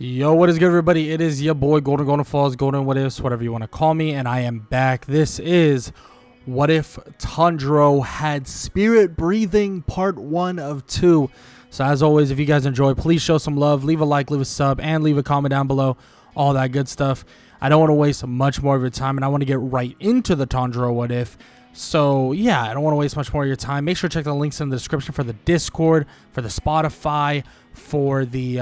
Yo, what is good, everybody? It is your boy Golden Falls, Golden What Ifs, whatever you want to call me, and I am back. This is What If Tanjiro Had Spirit Breathing Part 1 of 2. So as always, if you guys enjoy, please show some love, leave a like, leave a sub, and leave a comment down below, all that good stuff. I don't want to waste much more of your time, and I want to get right into the Tanjiro What If. So yeah, I don't want to waste much more of your time. Make sure to check the links in the description for the Discord, for the Spotify, for the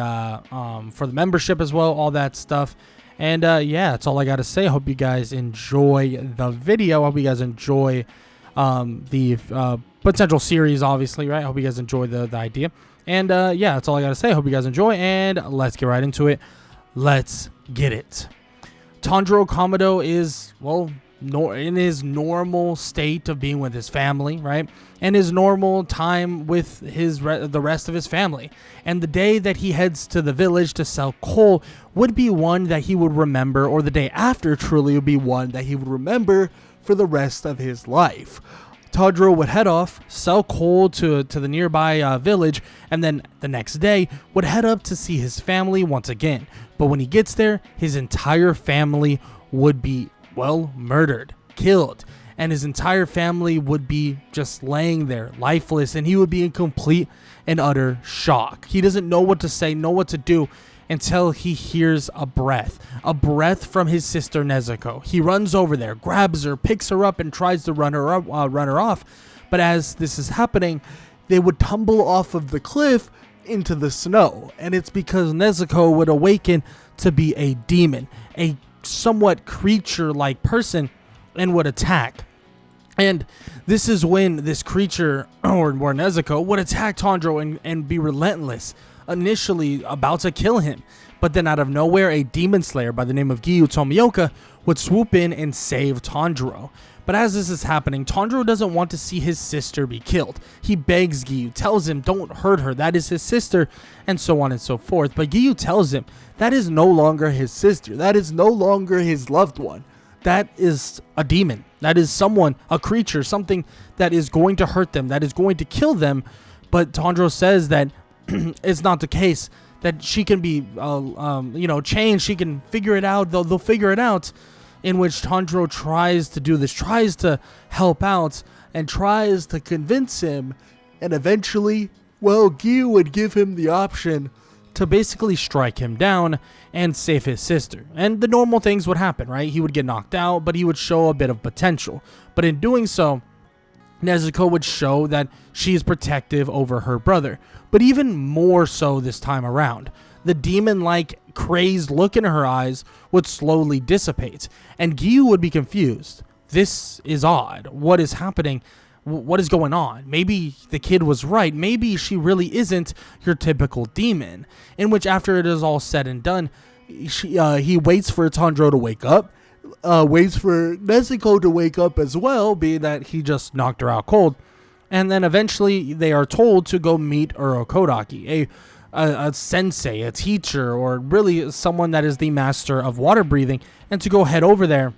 membership as well, all that stuff. And yeah, that's all I got to say. I hope you guys enjoy the video. I hope you guys enjoy the potential series, obviously, right? I hope you guys enjoy the idea. And yeah, that's all I got to say. I hope you guys enjoy, and let's get right into it. Let's get it. Tanjiro Kamado is, well, in his normal state of being with his family, right? And his normal time with the rest of his family. And the day that he heads to the village to sell coal would be one that he would remember, or the day after truly would be one that he would remember for the rest of his life. Tanjiro would head off, sell coal to the nearby village, and then the next day would head up to see his family once again. But when he gets there, his entire family would be, well, murdered, killed, and his entire family would be just laying there lifeless, and he would be in complete and utter shock. He doesn't know what to say, know what to do, until he hears a breath from his sister Nezuko. He runs over there, grabs her, picks her up, and tries to run her off. But as this is happening, they would tumble off of the cliff into the snow, and it's because Nezuko would awaken to be a demon, a somewhat creature-like person, and would attack. And this is when this creature, or Nezuko, would attack Tanjiro and be relentless, initially about to kill him. But then out of nowhere, a demon slayer by the name of Giyu Tomioka would swoop in and save Tanjiro. But as this is happening, Tanjiro doesn't want to see his sister be killed. He begs Giyu, tells him don't hurt her, that is his sister, and so on and so forth. But Giyu tells him that is no longer his sister, that is no longer his loved one. That is a demon, that is someone, a creature, something that is going to hurt them, that is going to kill them. But Tanjiro says that it's not the case, that she can be changed, she can figure it out, they'll figure it out. In which Tanjiro tries to do this, tries to help out, and tries to convince him, and eventually, well, Giyu would give him the option to basically strike him down and save his sister. And the normal things would happen, right? He would get knocked out, but he would show a bit of potential. But in doing so, Nezuko would show that she is protective over her brother. But even more so this time around, the demon-like crazed look in her eyes would slowly dissipate, and Giyu would be confused. This is odd. What is happening? What is going on? Maybe the kid was right. Maybe she really isn't your typical demon. In which, after it is all said and done, he waits for Tanjiro to wake up, waits for Nezuko to wake up as well, being that he just knocked her out cold, and then eventually they are told to go meet Urokodaki, a sensei, a teacher, or really someone that is the master of water breathing, and to go head over there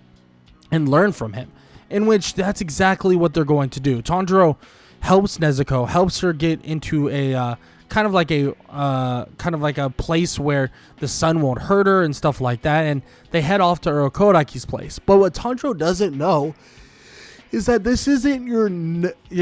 and learn from him. In which that's exactly what they're going to do. Tanjiro helps Nezuko, helps her get into a kind of like a place where the sun won't hurt her and stuff like that, and they head off to Urokodaki's place. But what Tanjiro doesn't know is that this isn't your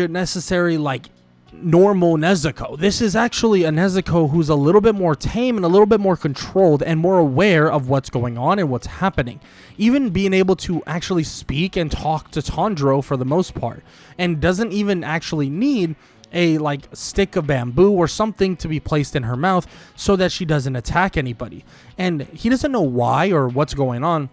necessary, like, normal Nezuko. This is actually a Nezuko who's a little bit more tame and a little bit more controlled and more aware of what's going on and what's happening. Even being able to actually speak and talk to Tanjiro for the most part, and doesn't even actually need a stick of bamboo or something to be placed in her mouth so that she doesn't attack anybody. And he doesn't know why or what's going on,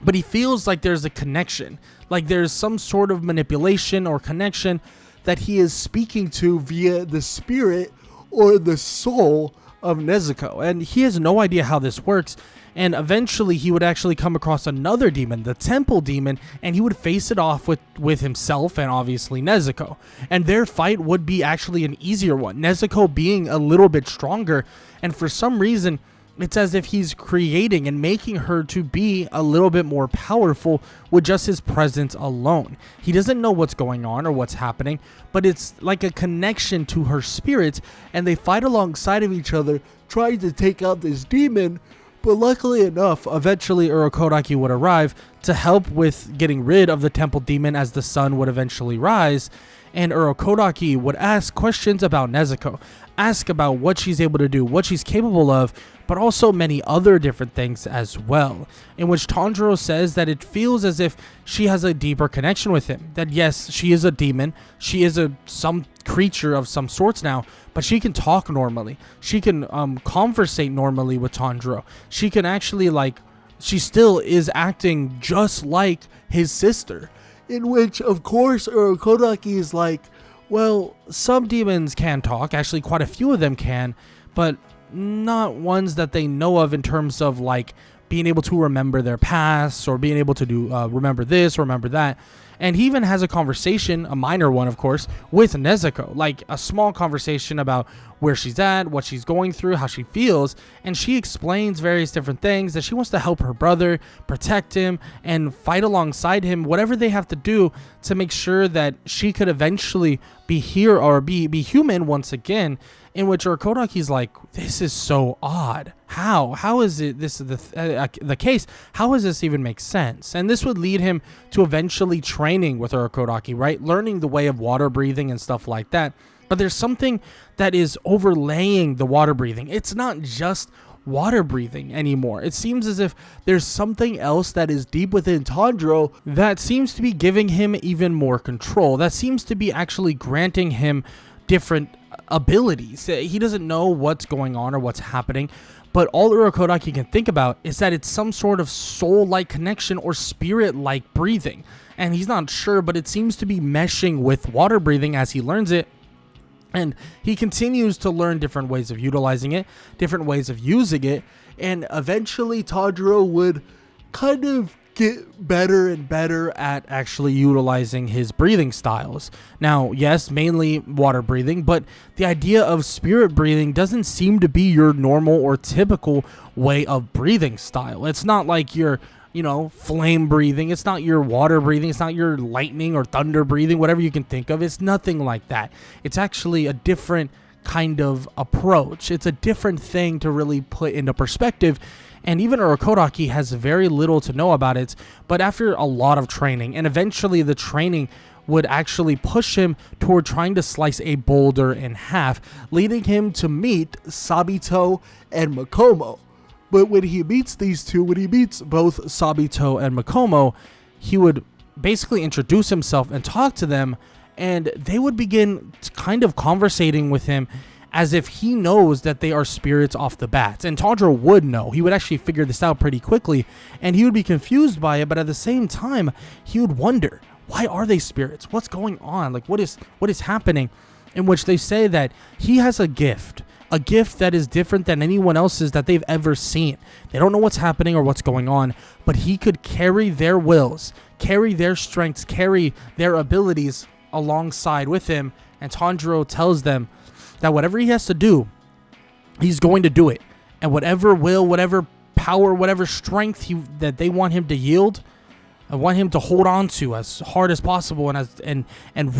but he feels like there's a connection, like there's some sort of manipulation or connection that he is speaking to via the spirit or the soul of Nezuko. And he has no idea how this works. And eventually he would actually come across another demon, the temple demon, and he would face it off with himself and obviously Nezuko. And their fight would be actually an easier one, Nezuko being a little bit stronger. And for some reason, It's as if he's creating and making her to be a little bit more powerful with just his presence alone. He doesn't know what's going on or what's happening, but it's like a connection to her spirit, and they fight alongside of each other trying to take out this demon. But luckily enough, eventually Urokodaki would arrive to help with getting rid of the temple demon as the sun would eventually rise. And Urokodaki would ask questions about Nezuko, ask about what she's able to do, what she's capable of, but also many other different things as well, in which Tanjiro says that it feels as if she has a deeper connection with him. That yes, she is a demon, she is some creature of some sorts now, but she can talk normally. She can conversate normally with Tanjiro. She can actually, like, she still is acting just like his sister. In which, of course, Urokodaki is like, well, some demons can talk. Actually, quite a few of them can, but not ones that they know of in terms of, like, being able to remember their past or being able to do remember this or remember that. And he even has a conversation, a minor one, of course, with Nezuko. Like, a small conversation about where she's at, what she's going through, how she feels. And she explains various different things, that she wants to help her brother, protect him, and fight alongside him, whatever they have to do to make sure that she could eventually be here or be human once again. In which Urokodaki's like, this is so odd. How is it this is the case? How does this even make sense? And this would lead him to eventually training with Urokodaki, right? Learning the way of water breathing and stuff like that. But there's something that is overlaying the water breathing. It's not just water breathing anymore. It seems as if there's something else that is deep within Tanjiro that seems to be giving him even more control. That seems to be actually granting him different abilities. He doesn't know what's going on or what's happening, but all Urokodaki can think about is that it's some sort of soul-like connection or spirit-like breathing. And he's not sure, but it seems to be meshing with water breathing as he learns it. And he continues to learn different ways of utilizing it, different ways of using it, and eventually Tanjiro would kind of get better and better at actually utilizing his breathing styles. Now, yes, mainly water breathing, but the idea of spirit breathing doesn't seem to be your normal or typical way of breathing style. It's not like your, flame breathing. It's not your water breathing. It's not your lightning or thunder breathing, whatever you can think of. It's nothing like that. It's actually a different kind of approach. It's a different thing to really put into perspective. And even Urokodaki has very little to know about it, but after a lot of training, and eventually the training would actually push him toward trying to slice a boulder in half, leading him to meet Sabito and Makomo. But when he meets when he meets both Sabito and Makomo, he would basically introduce himself and talk to them, and they would begin kind of conversating with him as if he knows that they are spirits off the bat. And Tanjiro would know. He would actually figure this out pretty quickly, and he would be confused by it, but at the same time, he would wonder, why are they spirits? What's going on? Like, what is happening? In which they say that he has a gift that is different than anyone else's that they've ever seen. They don't know what's happening or what's going on, but he could carry their wills, carry their strengths, carry their abilities alongside with him. And Tanjiro tells them that whatever he has to do, he's going to do it. And whatever will, whatever power, whatever strength that they want him to yield, I want him to hold on to as hard as possible and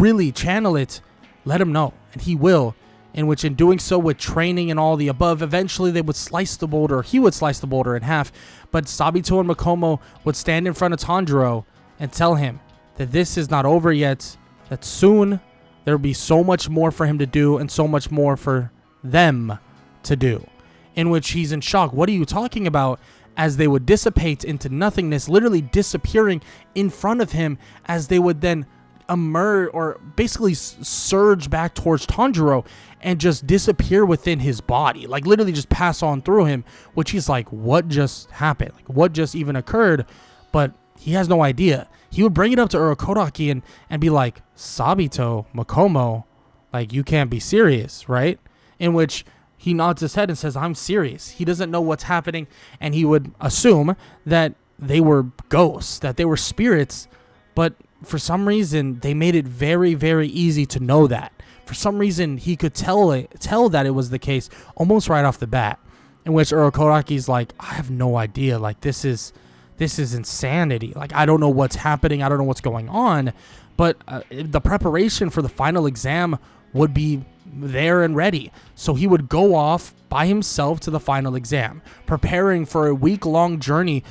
really channel it, let him know. And he will. In which, in doing so with training and all the above, eventually they would slice the boulder, he would slice the boulder in half. But Sabito and Makomo would stand in front of Tanjiro and tell him that this is not over yet, that soon there will be so much more for him to do and so much more for them to do. In which he's in shock. What are you talking about? As they would dissipate into nothingness, literally disappearing in front of him, as they would then emerge or basically surge back towards Tanjiro and just disappear within his body, like literally just pass on through him, which he's like, what just happened? Like, what just even occurred? But he has no idea. He would bring it up to Urokodaki and be like, Sabito, Makomo, like, you can't be serious, right? In which he nods his head and says, I'm serious. He doesn't know what's happening, and he would assume that they were ghosts, that they were spirits, but for some reason, they made it very, very easy to know that. For some reason, he could tell that it was the case almost right off the bat, in which Urokodaki's like, I have no idea. Like, this is insanity. Like, I don't know what's happening. I don't know what's going on. But the preparation for the final exam would be there and ready. So he would go off by himself to the final exam, preparing for a week-long journey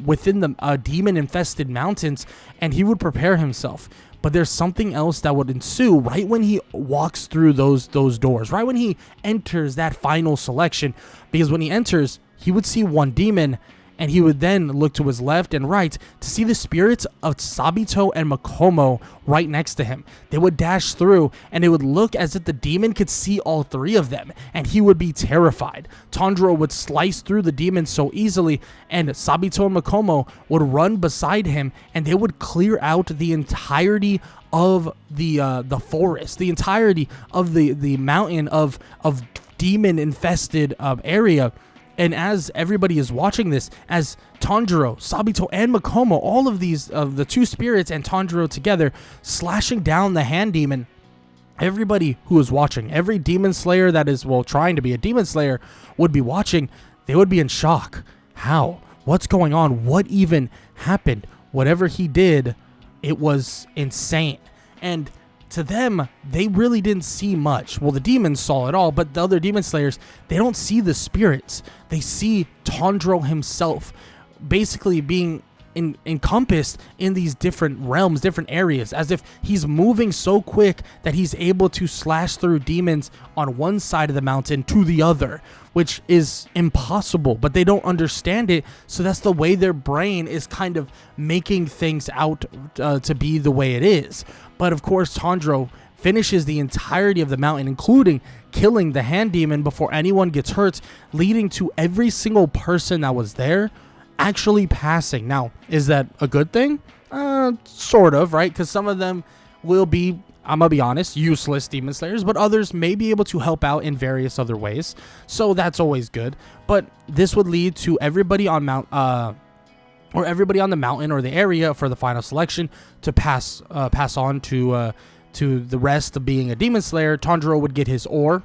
within the demon-infested mountains, and he would prepare himself. But there's something else that would ensue right when he walks through those doors, right when he enters that final selection. Because when he enters, he would see one demon, and he would then look to his left and right to see the spirits of Sabito and Makomo right next to him. They would dash through, and it would look as if the demon could see all three of them, and he would be terrified. Tanjiro would slice through the demons so easily, and Sabito and Makomo would run beside him, and they would clear out the entirety of the forest, the entirety of the mountain of demon-infested area. And as everybody is watching this, as Tanjiro, Sabito, and Makomo, all of these, the two spirits and Tanjiro together, slashing down the hand demon, everybody who is watching, every demon slayer that is, well, trying to be a demon slayer, would be watching. They would be in shock. How? What's going on? What even happened? Whatever he did, it was insane. And to them, they really didn't see much. Well, the demons saw it all, but the other demon slayers, they don't see the spirits. They see Tanjiro himself basically being encompassed in these different realms, different areas, as if he's moving so quick that he's able to slash through demons on one side of the mountain to the other, which is impossible, but they don't understand it. So that's the way their brain is kind of making things out to be the way it is. But of course, Tanjiro finishes the entirety of the mountain, including killing the hand demon before anyone gets hurt, leading to every single person that was there actually passing. Now, is that a good thing? Sort of, right? Because some of them will be, I'm gonna be honest, useless demon slayers, but others may be able to help out in various other ways. So that's always good. But this would lead to everybody on everybody on the mountain or the area for the final selection to pass on to the rest of being a demon slayer. Tanjiro would get his ore,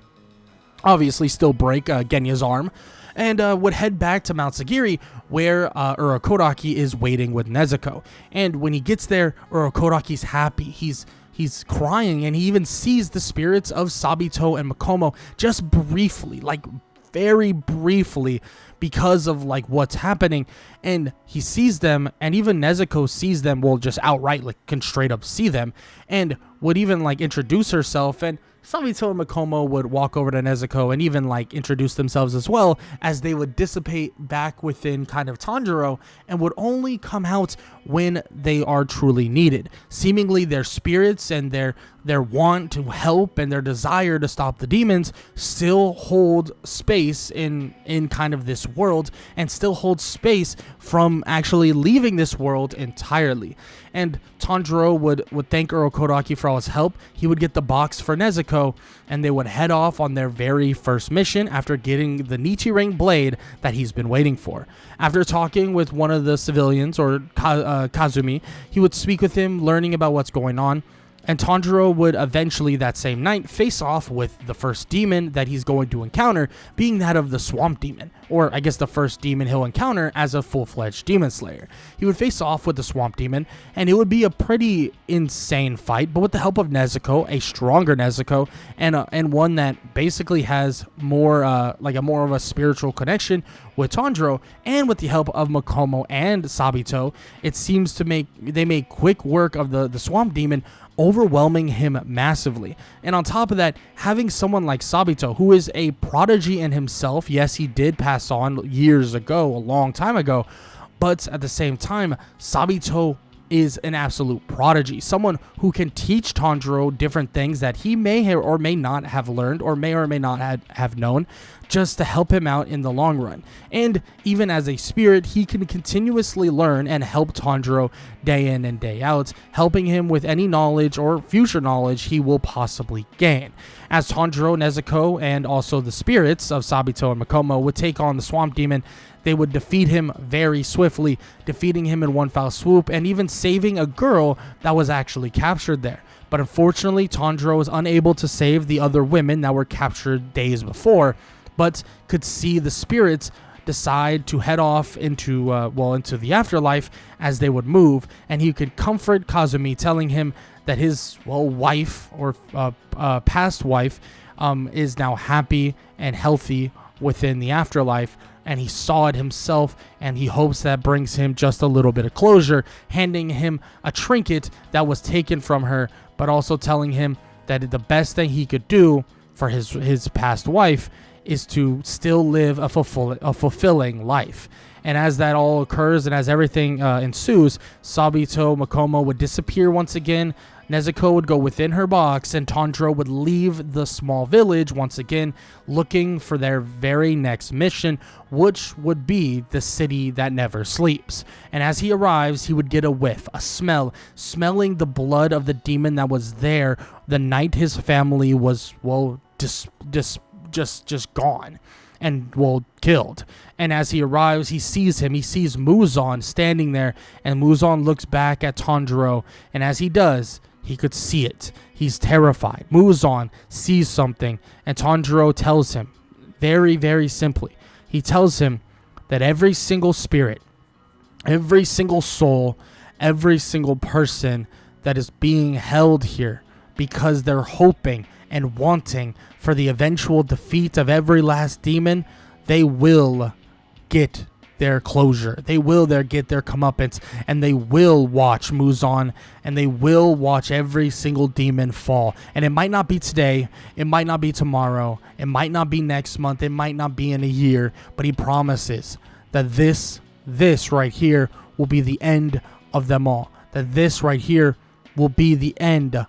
obviously still break Genya's arm, and would head back to Mount Sagiri, where Urokodaki is waiting with Nezuko. And when he gets there, Urokodaki's happy. He's crying, and he even sees the spirits of Sabito and Makomo just briefly, like very briefly, because of like what's happening. And he sees them, and even Nezuko sees them, well, just outright, like, can straight up see them, and would even like introduce herself. And Sabito and Makomo would walk over to Nezuko and even like introduce themselves as well, as they would dissipate back within kind of Tanjiro and would only come out when they are truly needed. Seemingly their spirits and their want to help and their desire to stop the demons still hold space in kind of this world, and still hold space from actually leaving this world entirely. And Tanjiro would thank Urokodaki for all his help. He would get the box for Nezuko, and they would head off on their very first mission after getting the Nichiren blade that he's been waiting for. After talking with one of the civilians, or Kazumi, he would speak with him, learning about what's going on. And Tanjiro would eventually that same night face off with the first demon that he's going to encounter, being that of the Swamp Demon, or I guess the first demon he'll encounter as a full-fledged demon slayer. He would face off with the Swamp Demon, and it would be a pretty insane fight, but with the help of Nezuko, a stronger Nezuko, and one that basically has more more of a spiritual connection with Tanjiro, and with the help of Makomo and Sabito, it seems to they make quick work of the Swamp Demon, overwhelming him massively. And on top of that, having someone like Sabito, who is a prodigy in himself. Yes, he did pass on years ago, a long time ago, but at the same time, Sabito is an absolute prodigy, someone who can teach Tanjiro different things that he may or may not have learned, or may not have known, just to help him out in the long run. And even as a spirit, he can continuously learn and help Tanjiro day in and day out, helping him with any knowledge or future knowledge he will possibly gain. As Tanjiro, Nezuko, and also the spirits of Sabito and Makomo would take on the Swamp Demon, they would defeat him very swiftly, defeating him in one foul swoop, and even saving a girl that was actually captured there. But unfortunately, Tanjiro was unable to save the other women that were captured days before. but could see the spirits decide to head off into into the afterlife as they would move, and he could comfort Kazumi, telling him that his wife or past wife is now happy and healthy within the afterlife, and he saw it himself, and he hopes that brings him just a little bit of closure, handing him a trinket that was taken from her, but also telling him that the best thing he could do for his past wife is to still live a fulfilling life. And as that all occurs and as everything ensues, Sabito Makomo would disappear once again. Nezuko would go within her box, and Tanjiro would leave the small village once again, looking for their very next mission, which would be the city that never sleeps. And as he arrives, he would get a whiff, a smell, smelling the blood of the demon that was there the night his family was, just gone and killed. And as he arrives, he sees Muzan standing there, and Muzan looks back at Tanjiro, and as he does, he could see it. He's terrified. Muzan sees something, and Tanjiro tells him very, very simply, he tells him that every single spirit, every single soul, every single person that is being held here because they're hoping and wanting for the eventual defeat of every last demon, they will get their closure. They will get their comeuppance, and they will watch Muzan, and they will watch every single demon fall. And it might not be today, it might not be tomorrow, it might not be next month, it might not be in a year, but he promises that this right here will be the end of them all. That this right here will be the end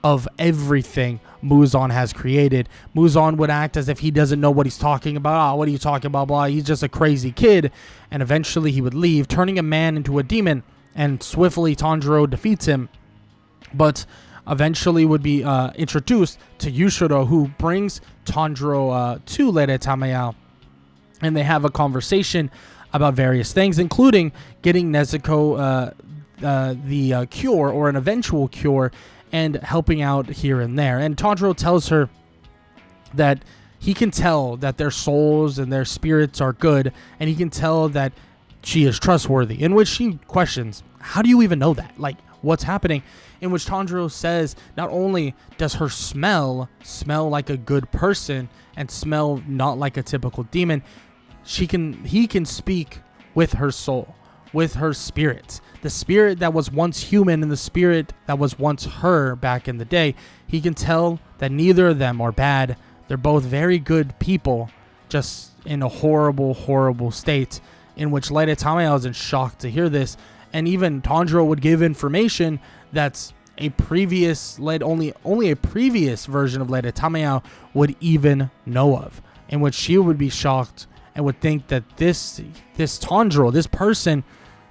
of everything Muzan has created. Muzan would act as if he doesn't know what he's talking about. What are you talking about? Blah. He's just a crazy kid. And eventually he would leave, turning a man into a demon. And swiftly Tanjiro defeats him. But eventually would be introduced to Yushiro, who brings Tanjiro to Lady Tamayao. And they have a conversation about various things, including getting Nezuko the cure, or an eventual cure, and helping out here and there. And Tanjiro tells her that he can tell that their souls and their spirits are good, and he can tell that she is trustworthy, in which she questions, how do you even know that? Like, what's happening? In which Tanjiro says not only does her smell like a good person and smell not like a typical demon, he can speak with her soul, with her spirit. The spirit that was once human and the spirit that was once her back in the day. He can tell that neither of them are bad. They're both very good people, just in a horrible, horrible state, in which Lady Tamayao is in shock to hear this. And even Tanjiro would give information that's only a previous version of Lady Tamayao would even know of, in which she would be shocked and would think that this Tanjiro, this person,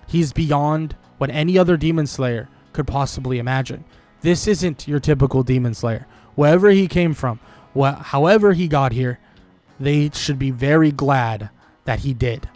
he's beyond what any other demon slayer could possibly imagine. This isn't your typical demon slayer. Wherever he came from, however he got here, they should be very glad that he did.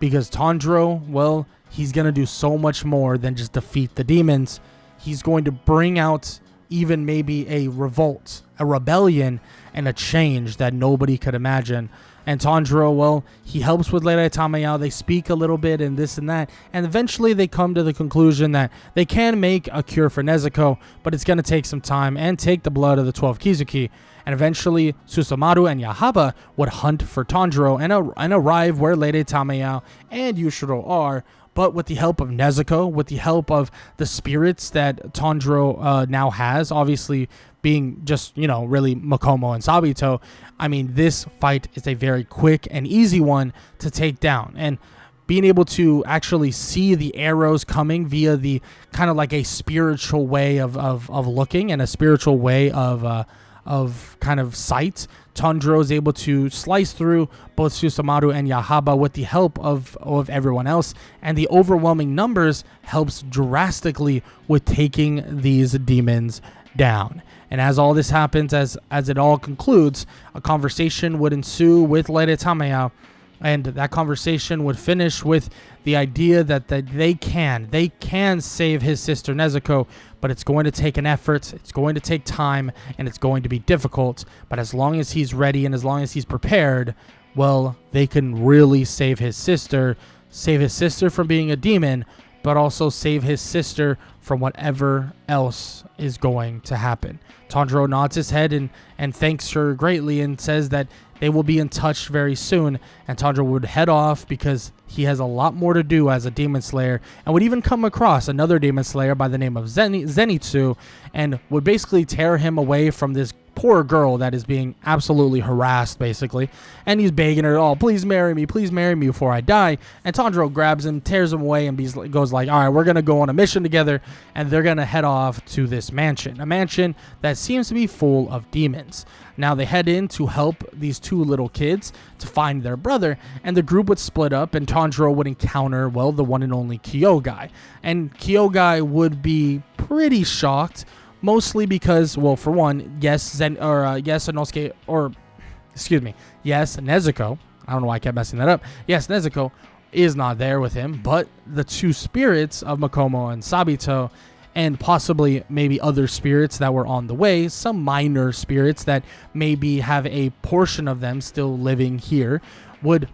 Because Tanjiro, he's going to do so much more than just defeat the demons. He's going to bring out even maybe a revolt, a rebellion, and a change that nobody could imagine. And Tanjiro, he helps with Lady Tamayao. They speak a little bit and this and that. And eventually they come to the conclusion that they can make a cure for Nezuko, but it's going to take some time and take the blood of the 12 Kizuki. And eventually Susumaru and Yahaba would hunt for Tanjiro and arrive where Lady Tamayao and Yushiro are. But with the help of Nezuko, with the help of the spirits that Tanjiro now has, obviously being just, really Makomo and Sabito, I mean, this fight is a very quick and easy one to take down. And being able to actually see the arrows coming via the kind of like a spiritual way of looking and a spiritual way of kind of sight, Tanjiro is able to slice through both Susumaru and Yahaba with the help of everyone else, and the overwhelming numbers helps drastically with taking these demons down. And as all this happens, as it all concludes, a conversation would ensue with Lady Tamayao, And that conversation would finish with the idea that they can save his sister Nezuko, but it's going to take an effort, it's going to take time, and it's going to be difficult. But as long as he's ready and as long as he's prepared, well, they can really save his sister from being a demon, but also save his sister from whatever else is going to happen. Tanjiro nods his head and thanks her greatly and says that they will be in touch very soon, and Tanjiro would head off because he has a lot more to do as a demon slayer, and would even come across another demon slayer by the name of Zenitsu, and would basically tear him away from this poor girl that is being absolutely harassed, basically. And he's begging her, oh, please marry me before I die. And Tanjiro grabs him, tears him away, and goes like, all right, we're going to go on a mission together, and they're going to head off to this mansion, a mansion that seems to be full of demons. Now they head in to help these two little kids to find their brother, and the group would split up, and Tanjiro would encounter, well, the one and only Kyogai. And Kyogai would be pretty shocked, mostly because, well, for one, yes, Nezuko. I don't know why I kept messing that up. Yes, Nezuko is not there with him, but the two spirits of Makomo and Sabito, and possibly maybe other spirits that were on the way, some minor spirits that maybe have a portion of them still living here, would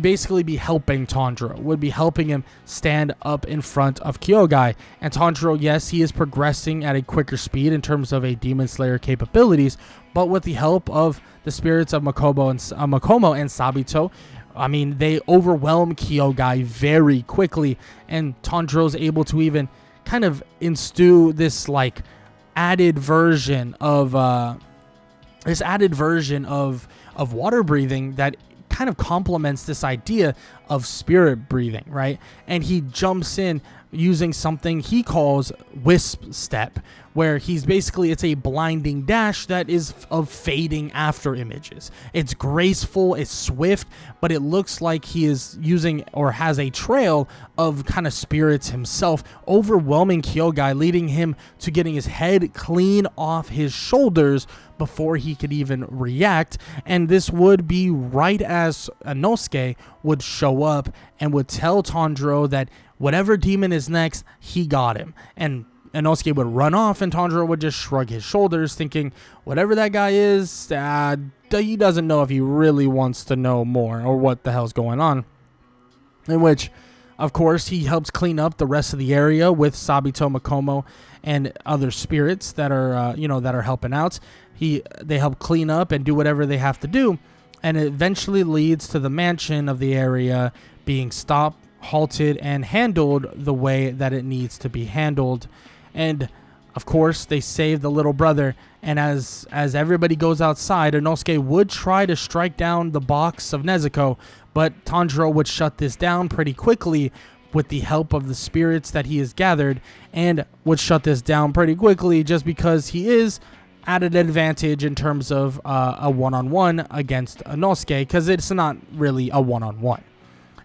basically be helping Tanjiro, would be helping him stand up in front of Kyogai. And Tanjiro, yes, he is progressing at a quicker speed in terms of a Demon Slayer capabilities, but with the help of the spirits of Makomo and Sabito, I mean, they overwhelm Kyogai very quickly, and Tanjiro's able to even kind of instill this like added version of water breathing that kind of complements this idea of spirit breathing, right? And he jumps in using something he calls wisp step, where it's a blinding dash that is of fading after images. It's graceful, it's swift, but it looks like he is using or has a trail of kind of spirits himself, overwhelming Kyogai, leading him to getting his head clean off his shoulders before he could even react. And this would be right as Inosuke would show up and would tell Tanjiro that whatever demon is next, he got him. And Inosuke would run off, and Tanjiro would just shrug his shoulders, thinking, whatever that guy is, he doesn't know if he really wants to know more or what the hell's going on. In which, of course, he helps clean up the rest of the area with Sabito, Makomo, and other spirits that are, that are helping out. They help clean up and do whatever they have to do, and it eventually leads to the mansion of the area being stopped, halted, and handled the way that it needs to be handled. And of course they save the little brother, and as everybody goes outside, Inosuke would try to strike down the box of Nezuko, but Tanjiro would shut this down pretty quickly with the help of the spirits that he has gathered, and would shut this down pretty quickly just because he is at an advantage in terms of a one-on-one against Inosuke, because it's not really a one-on-one.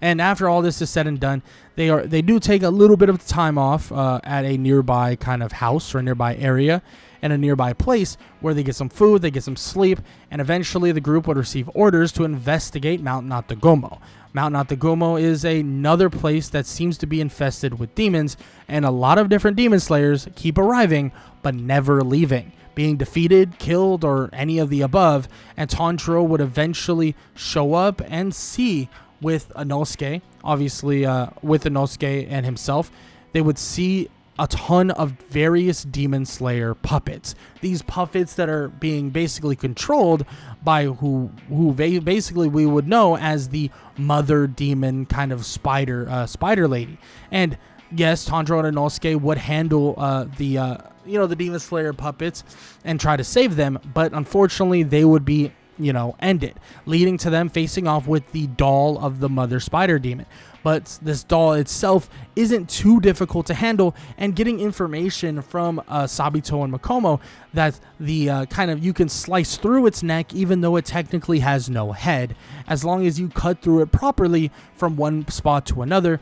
And after all this is said and done, they do take a little bit of time off at a nearby kind of house or a nearby area and a nearby place where they get some food, they get some sleep, and eventually the group would receive orders to investigate Mount Natagumo. Mount Natagumo is another place that seems to be infested with demons, and a lot of different demon slayers keep arriving but never leaving, being defeated, killed, or any of the above. And Tanjiro would eventually show up and see with Inosuke, obviously with Inosuke and himself, they would see a ton of various demon slayer puppets. These puppets that are being basically controlled by who basically we would know as the mother demon kind of spider lady. And yes, Tanjiro and Inosuke would handle the demon slayer puppets and try to save them, but unfortunately they would be ended, leading to them facing off with the doll of the mother spider demon. But this doll itself isn't too difficult to handle, and getting information from Sabito and Makomo that the you can slice through its neck even though it technically has no head, as long as you cut through it properly from one spot to another,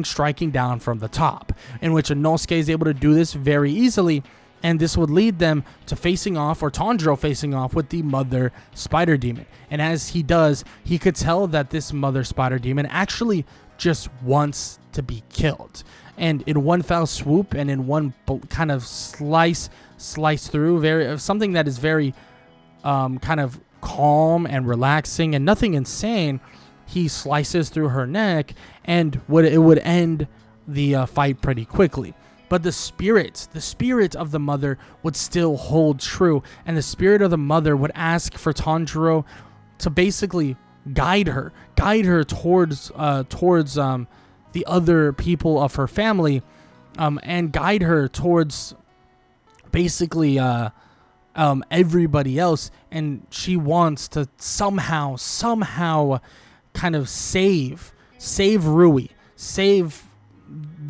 striking down from the top, in which Inosuke is able to do this very easily. And this would lead them to facing off, or Tanjiro facing off, with the mother spider demon. And as he does, he could tell that this mother spider demon actually just wants to be killed. And in one foul swoop and in one kind of slice through, something that is very kind of calm and relaxing and nothing insane, he slices through her neck, and it would end the fight pretty quickly. But the spirit of the mother would still hold true, and the spirit of the mother would ask for Tanjiro to basically guide her towards the other people of her family, and guide her towards basically everybody else. And she wants to somehow kind of save Rui, save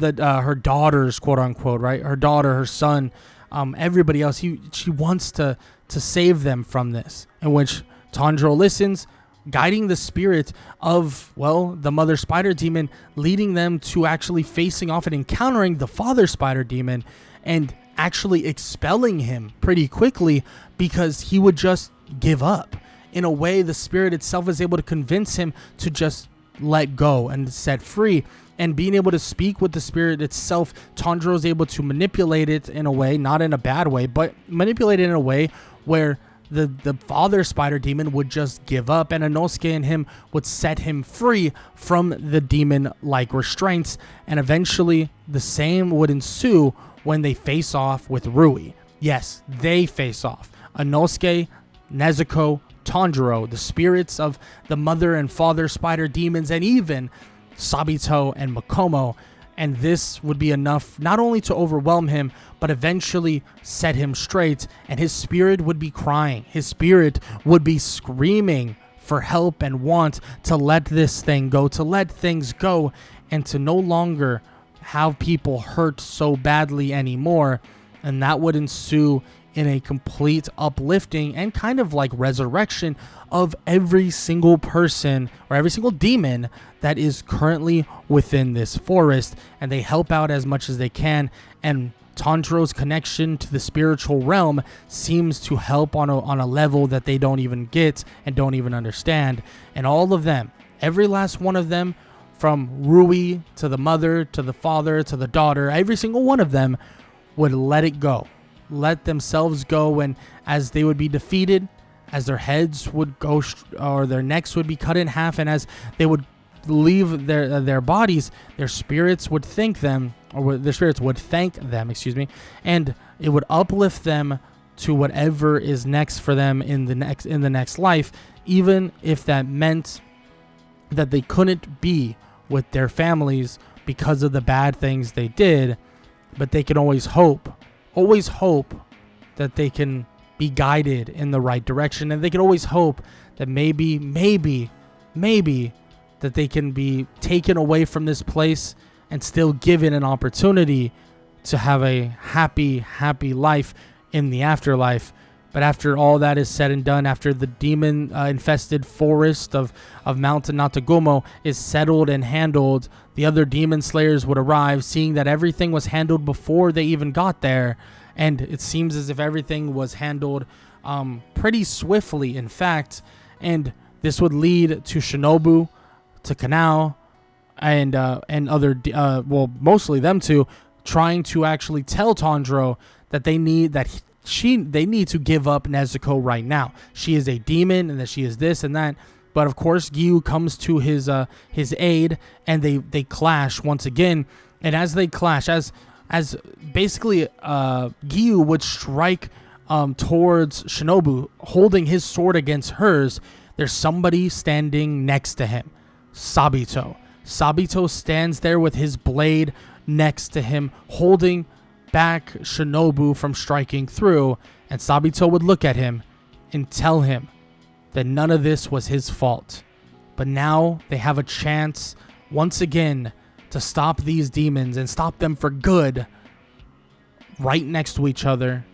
her daughters, quote unquote, right? Her daughter, her son, everybody else. She wants to save them from this, in which Tanjiro listens, guiding the spirit of, well, the mother spider demon, leading them to actually facing off and encountering the father spider demon, and actually expelling him pretty quickly, because he would just give up. In a way, the spirit itself is able to convince him to just let go and set free. And being able to speak with the spirit itself, Tanjiro is able to manipulate it in a way, not in a bad way, but manipulate it in a way where the father spider demon would just give up, and Inosuke and him would set him free from the demon-like restraints. And eventually the same would ensue when they face off with Rui. Yes, they face off. Inosuke, Nezuko, Tanjiro, the spirits of the mother and father spider demons, and even Sabito and Makomo. And this would be enough not only to overwhelm him, but eventually set him straight, and his spirit would be crying. His spirit would be screaming for help and want to let this thing go, to let things go, and to no longer have people hurt so badly anymore. And that would ensue in a complete uplifting and kind of like resurrection of every single person or every single demon that is currently within this forest. And they help out as much as they can, and Tanjiro's connection to the spiritual realm seems to help on a level that they don't even get and don't even understand. And all of them, every last one of them, from Rui to the mother to the father to the daughter, every single one of them would let it go, let themselves go. And as they would be defeated, as their heads would go or their necks would be cut in half, and as they would leave their bodies, their spirits would thank them, and it would uplift them to whatever is next for them in the next life, even if that meant that they couldn't be with their families because of the bad things they did. But they can always hope that they can be guided in the right direction, and they can always hope that maybe that they can be taken away from this place and still given an opportunity to have a happy life in the afterlife. But after all that is said and done, after the demon infested forest of Mountain Natagumo is settled and handled, the other demon slayers would arrive, seeing that everything was handled before they even got there. And it seems as if everything was handled pretty swiftly, in fact. And this would lead to Shinobu, to Kanao, and other, mostly them two, trying to actually tell Tanjiro that they need to give up Nezuko right now. She is a demon, and that she is this and that. But of course, Giyu comes to his aid, and they clash once again. And as they clash, as basically Giyu would strike towards Shinobu, holding his sword against hers, there's somebody standing next to him. Sabito. Sabito stands there with his blade next to him, holding back Shinobu from striking through. And Sabito would look at him and tell him that none of this was his fault. But now they have a chance once again to stop these demons and stop them for good, right next to each other,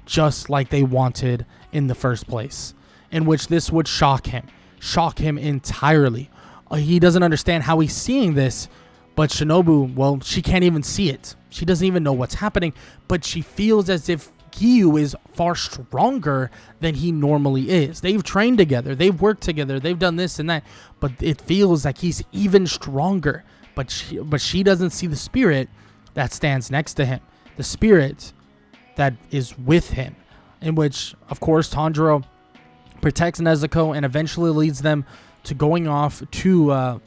just like they wanted in the first place. In which this would shock him entirely. He doesn't understand how he's seeing this, but Shinobu, well, she can't even see it. She doesn't even know what's happening, but she feels as if Giyu is far stronger than he normally is. They've trained together, they've worked together, they've done this and that, but it feels like he's even stronger. But she doesn't see the spirit that stands next to him, the spirit that is with him, in which, of course, Tanjiro protects Nezuko and eventually leads them to going off to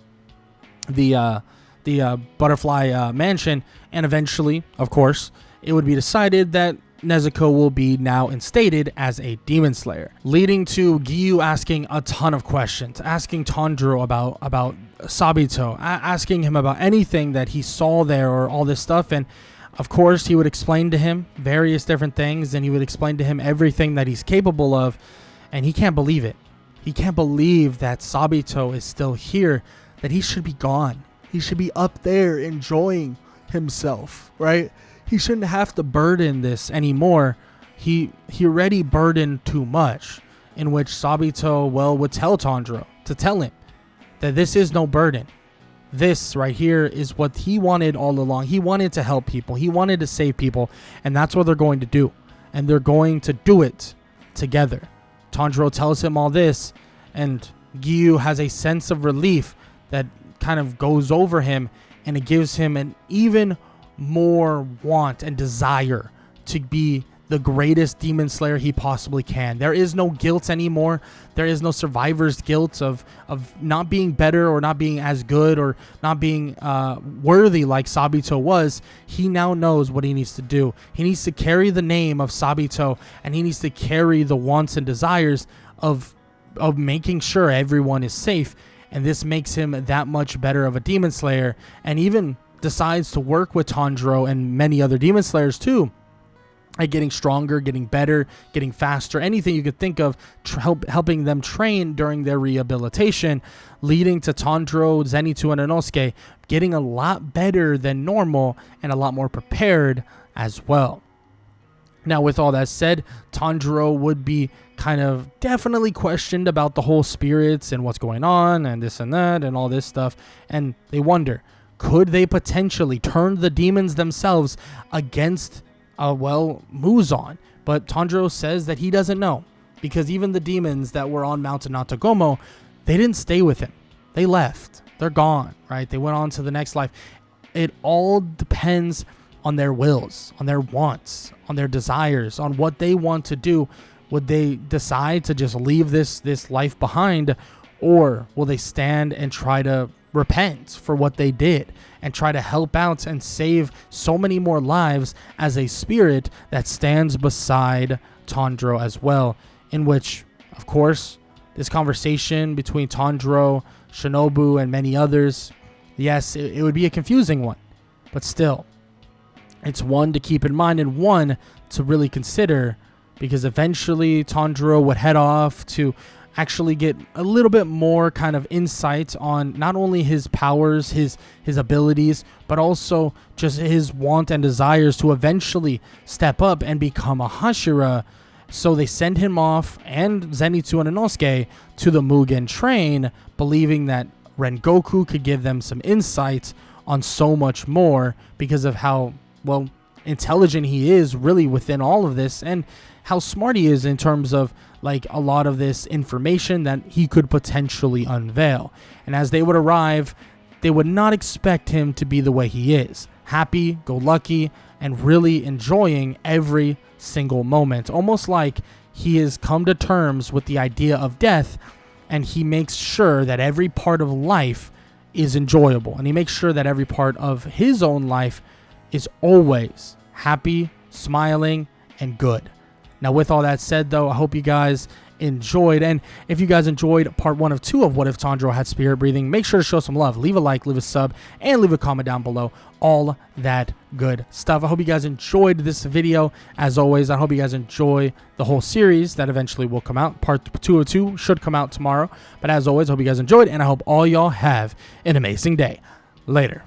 the butterfly mansion, and eventually, of course, it would be decided that Nezuko will be now instated as a demon slayer, leading to Giyu asking a ton of questions, asking Tanjiro about Sabito, asking him about anything that he saw there or all this stuff. And of course, he would explain to him various different things, and he would explain to him everything that he's capable of, and he can't believe it. He can't believe that Sabito is still here, that he should be gone. He should be up there enjoying himself, right? He shouldn't have to burden this anymore. He already burdened too much, in which Sabito, well, would tell Tanjiro to tell him that this is no burden. This right here is what he wanted all along. He wanted to help people. He wanted to save people, and that's what they're going to do. And they're going to do it together. Tanjiro tells him all this, and Giyu has a sense of relief that kind of goes over him, and it gives him an even more want and desire to be the greatest demon slayer he possibly can. There is no guilt anymore. There is no survivor's guilt of not being better or not being as good or not being worthy like Sabito was. He now knows what he needs to do. He needs to carry the name of Sabito, and he needs to carry the wants and desires of making sure everyone is safe. And this makes him that much better of a demon slayer, and even decides to work with Tanjiro and many other demon slayers too, at getting stronger, getting better, getting faster, anything you could think of, helping them train during their rehabilitation, leading to Tanjiro, Zenitsu, and Inosuke getting a lot better than normal and a lot more prepared as well. Now, with all that said, Tanjiro would be kind of definitely questioned about the whole spirits and what's going on and this and that and all this stuff, and they wonder, could they potentially turn the demons themselves against Muzan? But Tanjiro says that he doesn't know, because even the demons that were on Mountain Natagumo, they didn't stay with him. They left. They're gone, right? They went on to the next life. It all depends on their wills, on their wants, on their desires, on what they want to do. Would they decide to just leave this life behind, or will they stand and try to repent for what they did and try to help out and save so many more lives as a spirit that stands beside Tanjiro as well? In which, of course, this conversation between Tanjiro, Shinobu, and many others, yes, it would be a confusing one, but still, it's one to keep in mind and one to really consider, because eventually Tanjiro would head off to actually get a little bit more kind of insight on not only his powers, his abilities, but also just his want and desires to eventually step up and become a Hashira. So they send him off, and Zenitsu and Inosuke, to the Mugen train, believing that Rengoku could give them some insight on so much more because of how, well, intelligent he is really within all of this, and how smart he is in terms of like a lot of this information that he could potentially unveil. And as they would arrive, they would not expect him to be the way he is, happy, go lucky, and really enjoying every single moment, almost like he has come to terms with the idea of death, and he makes sure that every part of life is enjoyable, and he makes sure that every part of his own life is always happy, smiling, and good. Now, with all that said, though, I hope you guys enjoyed. And if you guys enjoyed part 1 of 2 of What If Tanjiro Had Spirit Breathing, make sure to show some love. Leave a like, leave a sub, and leave a comment down below. All that good stuff. I hope you guys enjoyed this video. As always, I hope you guys enjoy the whole series that eventually will come out. Part 2 of 2 should come out tomorrow. But as always, I hope you guys enjoyed, and I hope all y'all have an amazing day. Later.